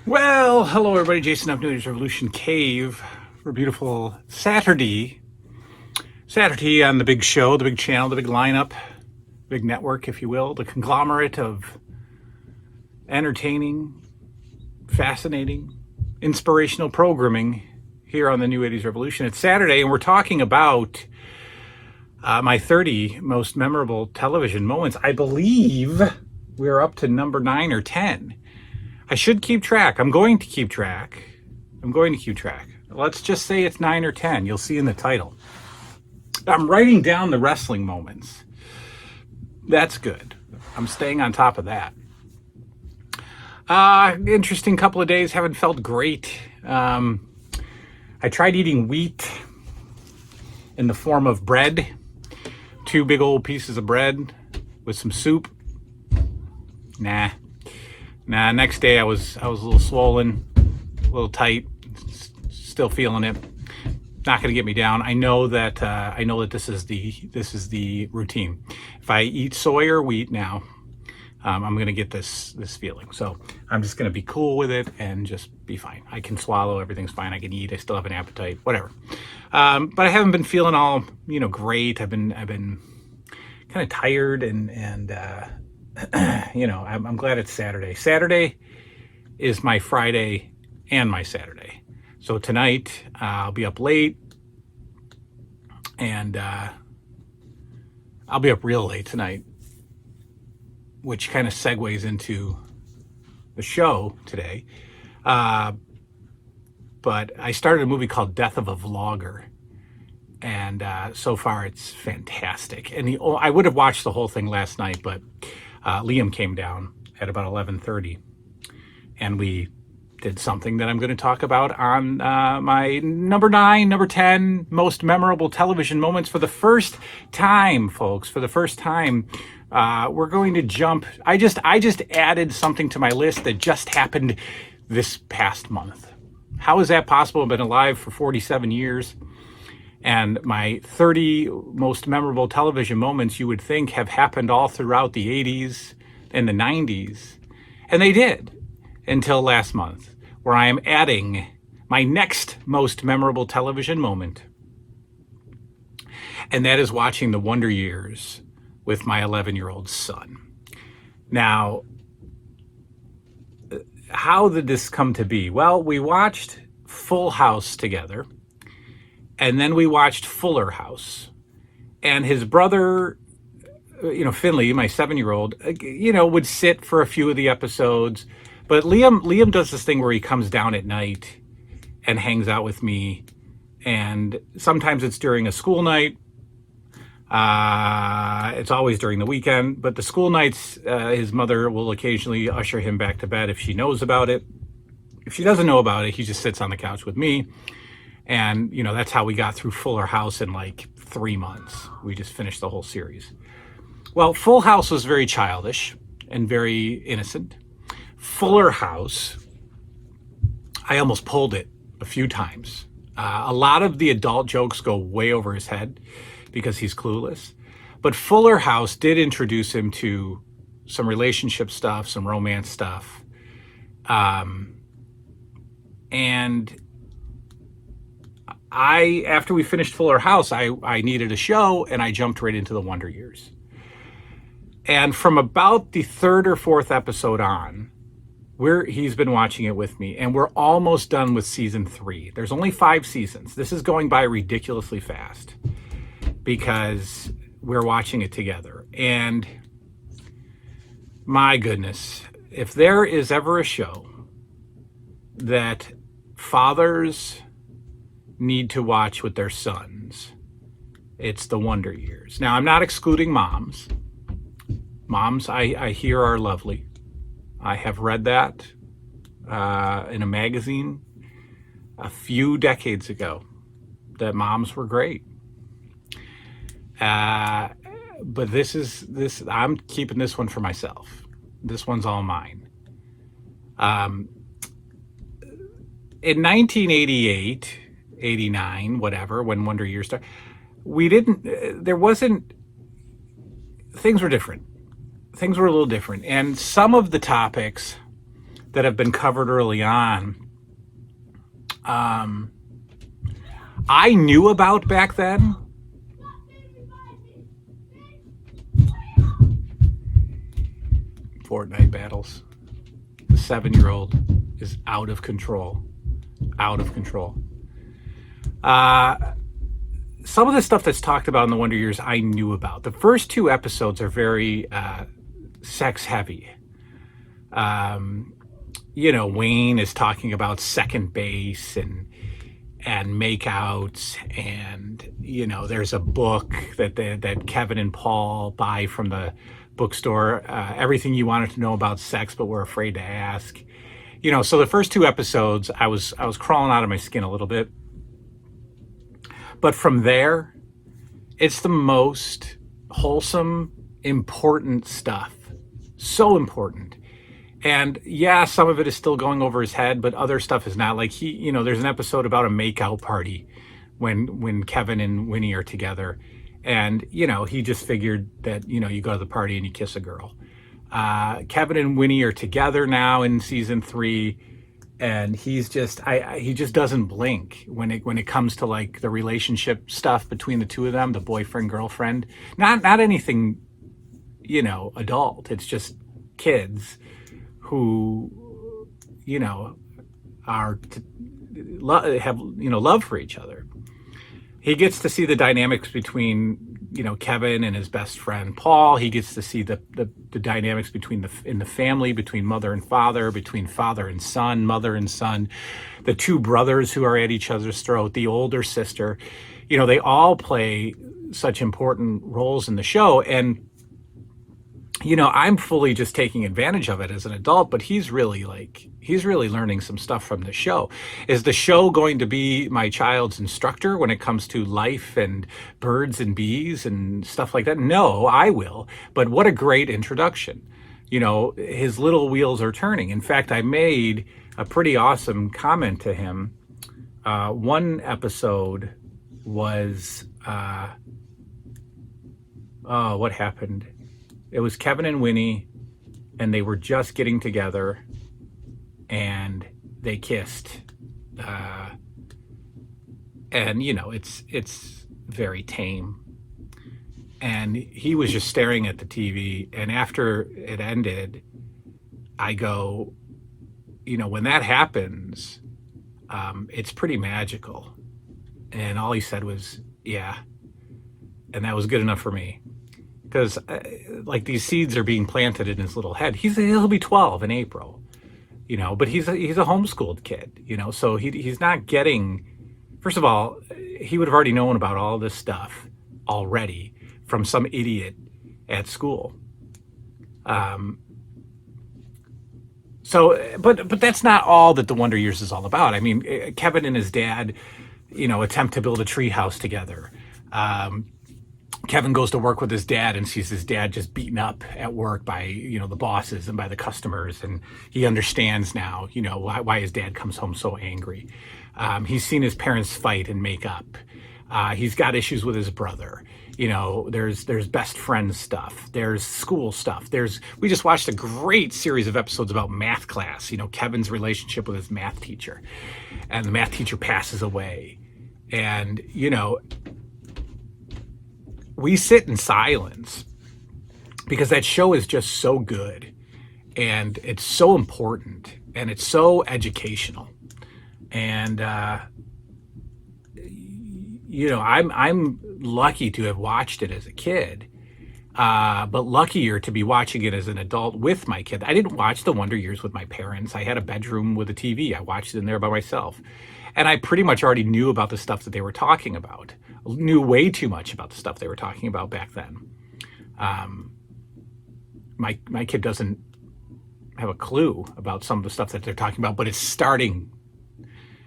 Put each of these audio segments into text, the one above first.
Well, hello everybody. Jason of New Age Revolution Cave for a beautiful Saturday. Saturday on the big show, the big channel, the big lineup, big network, if you will, the conglomerate of entertaining, fascinating, inspirational programming here on the New 80s Revolution. It's Saturday, and we're talking about my 30 most memorable television moments. I believe we're up to number 9 or 10. I should keep track. I'm going to keep track. Let's just say it's 9 or 10. You'll see in the title. I'm writing down the wrestling moments. That's good. I'm staying on top of that. Interesting couple of days. Haven't felt great. I tried eating wheat in the form of bread. 2 big old pieces of bread with some soup. Nah, next day I was a little swollen, a little tight, still feeling it. Not going to get me down. I know that this is the routine. If I eat soy or wheat now, I'm going to get this feeling. So I'm just going to be cool with it and just be fine. I can swallow, everything's fine. I can eat. I still have an appetite, whatever. But I haven't been feeling all, great. I've been kind of tired and I'm glad it's Saturday. Saturday is my Friday and my Saturday. So tonight I'll be up late, and I'll be up real late tonight, which kind of segues into the show today. But I started a movie called Death of a Vlogger, and so far it's fantastic. And I would have watched the whole thing last night, but Liam came down at about 11:30, and we did something that I'm going to talk about on my number 9, number 10 most memorable television moments. For the first time, folks, we're going to jump. I just added something to my list that just happened this past month. How is that possible? I've been alive for 47 years. And my 30 most memorable television moments, you would think, have happened all throughout the 80s and the 90s. And they did until last month, where I am adding my next most memorable television moment. And that is watching The Wonder Years with my 11-year-old son. Now, how did this come to be? Well, we watched Full House together. And then we watched Fuller House, and his brother, Finley, my 7-year-old, would sit for a few of the episodes. But Liam does this thing where he comes down at night and hangs out with me. And sometimes it's during a school night. It's always during the weekend. But the school nights, his mother will occasionally usher him back to bed if she knows about it. If she doesn't know about it, he just sits on the couch with me. And, that's how we got through Fuller House in like 3 months. We just finished the whole series. Well, Full House was very childish and very innocent. Fuller House, I almost pulled it a few times. A lot of the adult jokes go way over his head because he's clueless. But Fuller House did introduce him to some relationship stuff, some romance stuff. And after we finished Fuller House, I needed a show, and I jumped right into The Wonder Years. And from about the 3rd or 4th episode on, he's been watching it with me, and we're almost done with season 3. There's only 5 seasons. This is going by ridiculously fast because we're watching it together. And my goodness, if there is ever a show that fathers need to watch with their sons, it's The Wonder Years. Now, I'm not excluding moms. Moms, I hear, are lovely. I have read that in a magazine a few decades ago, that moms were great. But I'm keeping this one for myself. This one's all mine. In 1988, 89, whatever, when Wonder Years started, things were different. Things were a little different. And some of the topics that have been covered early on, I knew about back then. Fortnite battles. The 7-year-old is out of control. Out of control. Some of the stuff that's talked about in the Wonder Years, I knew about. The first 2 episodes are very sex heavy. Wayne is talking about second base and makeouts, and there's a book that Kevin and Paul buy from the bookstore, everything you wanted to know about sex but were afraid to ask. So the first 2 episodes, I was crawling out of my skin a little bit. But from there, it's the most wholesome, important stuff. So important. And yeah, some of it is still going over his head, but other stuff is not. Like there's an episode about a makeout party when Kevin and Winnie are together. And, he just figured that, you go to the party and you kiss a girl. Kevin and Winnie are together now in season 3. And he just doesn't blink when it comes to like the relationship stuff between the two of them, the boyfriend, girlfriend, not anything, adult. It's just kids who, have, love for each other. He gets to see the dynamics between, Kevin and his best friend, Paul. He gets to see the dynamics in the family, between mother and father, between father and son, mother and son, the 2 brothers who are at each other's throat, the older sister. They all play such important roles in the show. And, I'm fully just taking advantage of it as an adult, but he's really learning some stuff from the show. Is the show going to be my child's instructor when it comes to life and birds and bees and stuff like that? No, I will. But what a great introduction. His little wheels are turning. In fact, I made a pretty awesome comment to him. One episode was, what happened? It was Kevin and Winnie, and they were just getting together, and they kissed. And it's very tame. And he was just staring at the TV. And after it ended, I go, when that happens, it's pretty magical. And all he said was, yeah. And that was good enough for me. Because these seeds are being planted in his little head. He'll be 12 in April, but he's a homeschooled kid, so he's not getting. First of all, he would have already known about all this stuff already from some idiot at school. But that's not all that the Wonder Years is all about. I mean, Kevin and his dad, attempt to build a tree house together. Kevin goes to work with his dad and sees his dad just beaten up at work by, the bosses and by the customers. And he understands now, why his dad comes home so angry. He's seen his parents fight and make up. He's got issues with his brother. There's best friend stuff. There's school stuff. We just watched a great series of episodes about math class, Kevin's relationship with his math teacher. And the math teacher passes away. And, we sit in silence because that show is just so good and it's so important and it's so educational. And, I'm lucky to have watched it as a kid, but luckier to be watching it as an adult with my kid. I didn't watch The Wonder Years with my parents. I had a bedroom with a TV. I watched it in there by myself. And I pretty much already knew about the stuff that they were talking about. Knew way too much about the stuff they were talking about back then. My kid doesn't have a clue about some of the stuff that they're talking about, but it's starting.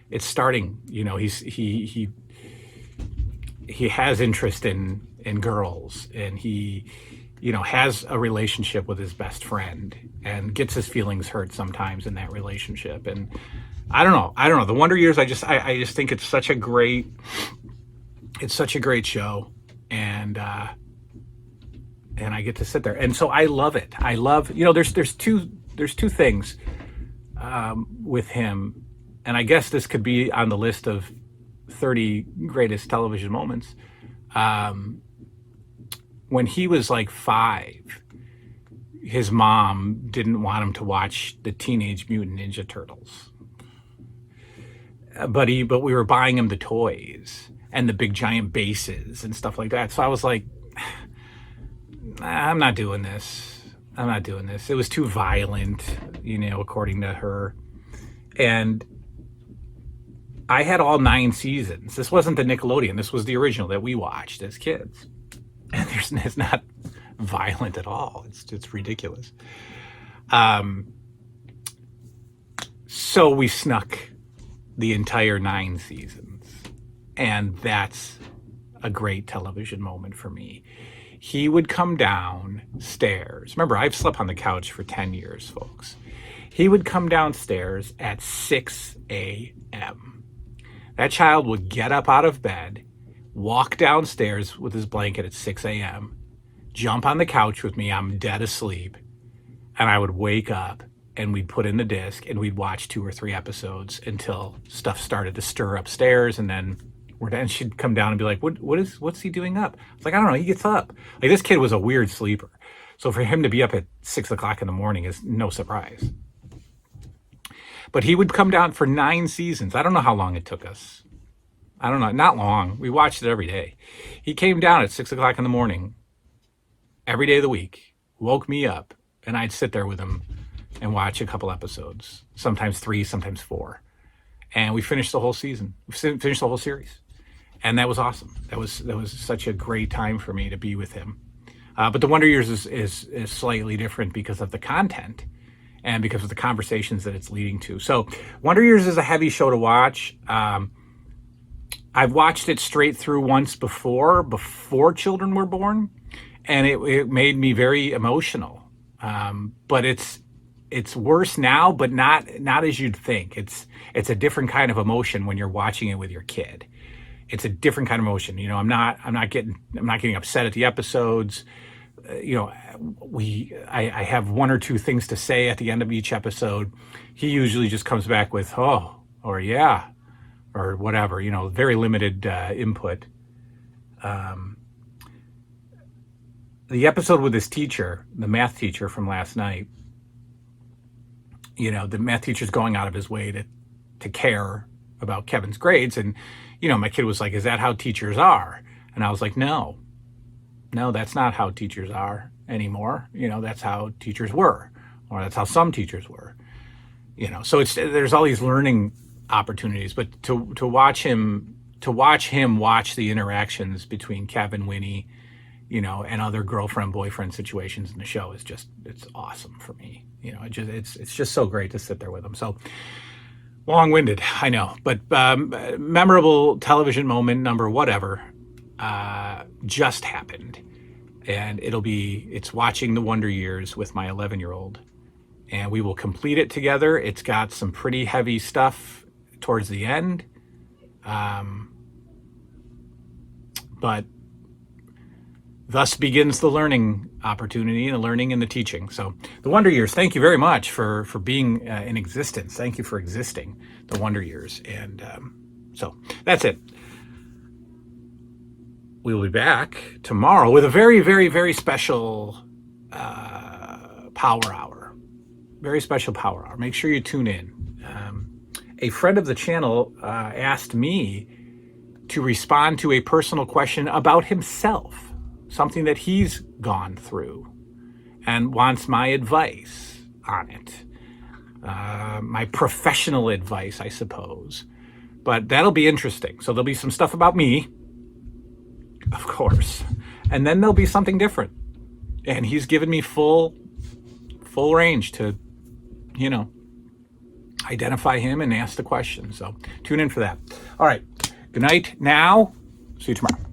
It's starting. He has interest in girls, and he has a relationship with his best friend and gets his feelings hurt sometimes in that relationship. And I don't know. The Wonder Years, I just think it's such a great show. And I get to sit there. And so I love it. I love, there's two things with him, and I guess this could be on the list of 30 greatest television moments. When he was like 5, his mom didn't want him to watch the Teenage Mutant Ninja Turtles. But we were buying him the toys and the big giant bases and stuff like that. So I was like, I'm not doing this. It was too violent, according to her. And I had all 9 seasons. This wasn't the Nickelodeon. This was the original that we watched as kids. And it's not violent at all. It's ridiculous. So we snuck the entire 9 seasons. And that's a great television moment for me. He would come downstairs. Remember, I've slept on the couch for 10 years, folks. He would come downstairs at 6 a.m. That child would get up out of bed, walk downstairs with his blanket at 6 a.m., jump on the couch with me. I'm dead asleep. And I would wake up and we'd put in the disc and we'd watch 2 or 3 episodes until stuff started to stir upstairs, and then she'd come down and be like, what's he doing up? It's like, I don't know, he gets up. Like, this kid was a weird sleeper. So for him to be up at 6 o'clock in the morning is no surprise. But he would come down for 9 seasons. I don't know how long it took us. I don't know, not long. We watched it every day. He came down at 6 o'clock in the morning every day of the week, woke me up, and I'd sit there with him and watch a couple episodes, sometimes 3, sometimes 4. And we finished the whole season. We finished the whole series. And that was awesome. That was such a great time for me to be with him. But the Wonder Years is slightly different because of the content and because of the conversations that it's leading to. So Wonder Years is a heavy show to watch. I've watched it straight through once before children were born, and it made me very emotional. But it's worse now, but not as you'd think. It's a different kind of emotion when you're watching it with your kid. It's a different kind of emotion. I'm not getting upset at the episodes. I have 1 or 2 things to say at the end of each episode. He usually just comes back with, oh, or yeah, or whatever, very limited input. The episode with his teacher, the math teacher from last night, the math teacher's going out of his way to care about Kevin's grades. And, my kid was like, is that how teachers are? And I was like, no, that's not how teachers are anymore. That's how teachers were, or that's how some teachers were, so there's all these learning opportunities, but to watch him watch the interactions between Kevin, Winnie, and other girlfriend-boyfriend situations in the show is it's awesome for me. It's just so great to sit there with him. So long-winded, I know, but memorable television moment number whatever just happened, and it's watching The Wonder Years with my 11-year-old, and we will complete it together. It's got some pretty heavy stuff towards the end, but thus begins the learning opportunity and the learning and the teaching. So The Wonder Years, thank you very much for being in existence. Thank you for existing, The Wonder Years. And so that's it. We will be back tomorrow with a very, very, very special power hour. Very special power hour. Make sure you tune in. A friend of the channel asked me to respond to a personal question about himself, something that he's gone through, and wants my advice on it. My professional advice, I suppose. But that'll be interesting. So there'll be some stuff about me, of course, and then there'll be something different. And he's given me full range to, identify him and ask the question. So tune in for that. All right. Good night now. See you tomorrow.